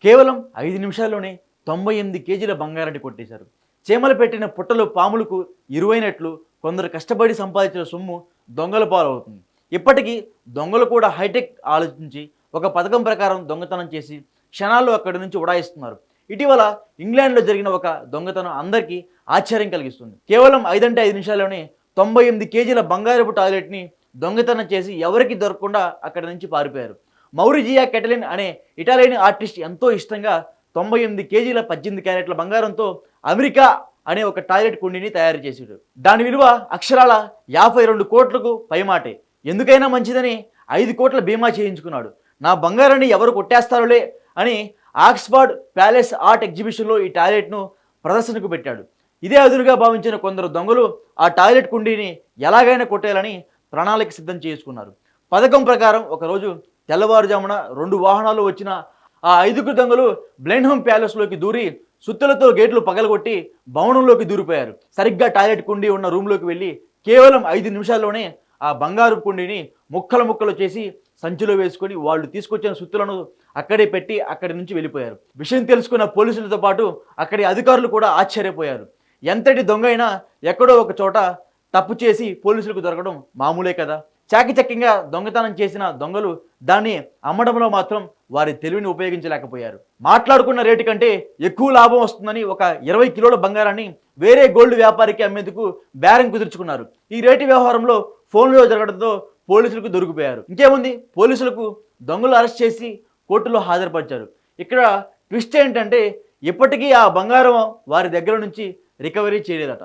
కేవలం 5 నిమిషాల్లోనే 98 కేజీల బంగారాన్ని కొట్టేశారు. చీమలు పెట్టిన పుట్టలు పాములకు ఇరువైనట్లు కొందరు కష్టపడి సంపాదించిన సొమ్ము దొంగల పాలవుతుంది. ఇప్పటికీ దొంగలు కూడా హైటెక్ ఆలోచించి ఒక పథకం ప్రకారం దొంగతనం చేసి క్షణాల్లో అక్కడి నుంచి ఉడాయిస్తున్నారు. ఇటీవల ఇంగ్లాండ్లో జరిగిన ఒక దొంగతనం అందరికీ ఆశ్చర్యం కలిగిస్తుంది. కేవలం 5 నిమిషాల్లోనే 98 కేజీల బంగారపు టాయిలెట్ని దొంగతనం చేసి ఎవరికి దొరకకుండా అక్కడి నుంచి పారిపోయారు. మౌరిజియా కెటలిన్ అనే ఇటాలియన్ ఆర్టిస్ట్ ఎంతో ఇష్టంగా 98 కేజీల 18 క్యారెట్ల బంగారంతో అమెరికా అనే ఒక టాయిలెట్ కుండీని తయారు చేసాడు. దాని విలువ అక్షరాల 52 కోట్లకు పైమాటే. ఎందుకైనా మంచిదని 5 కోట్ల బీమా చేయించుకున్నాడు. నా బంగారాన్ని ఎవరు కొట్టేస్తారులే అని ఆక్స్ఫర్డ్ ప్యాలెస్ ఆర్ట్ ఎగ్జిబిషన్లో ఈ టాయిలెట్ను ప్రదర్శనకు పెట్టాడు. ఇదే అదునుగా భావించిన కొందరు దొంగలు ఆ టాయిలెట్ కుండీని ఎలాగైనా కొట్టేయాలని ప్రణాళిక సిద్ధం చేసుకున్నారు. పథకం ప్రకారం ఒకరోజు తెల్లవారుజామున 2 వాహనాలు వచ్చిన ఆ 5 దొంగలు బ్లెన్హోమ్ ప్యాలెస్లోకి దూరి సుత్తులతో గేట్లు పగలగొట్టి భవనంలోకి దూరిపోయారు. సరిగ్గా టాయిలెట్ కుండీ ఉన్న రూమ్లోకి వెళ్ళి కేవలం 5 నిమిషాల్లోనే ఆ బంగారు కుండీని ముక్కలు చేసి సంచిలో వేసుకొని వాళ్ళు తీసుకొచ్చిన సుత్తులను అక్కడే పెట్టి అక్కడి నుంచి వెళ్ళిపోయారు. విషయం తెలుసుకున్న పోలీసులతో పాటు అక్కడి అధికారులు కూడా ఆశ్చర్యపోయారు. ఎంతటి దొంగ అయినా ఎక్కడో ఒక చోట తప్పు చేసి పోలీసులకు దొరకడం మామూలే కదా. చాకచక్యంగా దొంగతనం చేసిన దొంగలు దాన్ని అమ్మడంలో మాత్రం వారి తెలివిని ఉపయోగించలేకపోయారు. మాట్లాడుకున్న రేటు కంటే ఎక్కువ లాభం వస్తుందని ఒక 20 కిలోల బంగారాన్ని వేరే గోల్డ్ వ్యాపారికి అమ్మేందుకు బేరం కుదుర్చుకున్నారు. ఈ రేటు వ్యవహారంలో ఫోన్లో జరగడంతో పోలీసులకు దొరికిపోయారు. ఇంకేముంది, పోలీసులకు దొంగలు అరెస్ట్ చేసి కోర్టులో హాజరుపరిచారు. ఇక్కడ ట్విస్ట్ ఏంటంటే ఇప్పటికీ ఆ బంగారం వారి దగ్గర నుంచి రికవరీ చేయలేదట.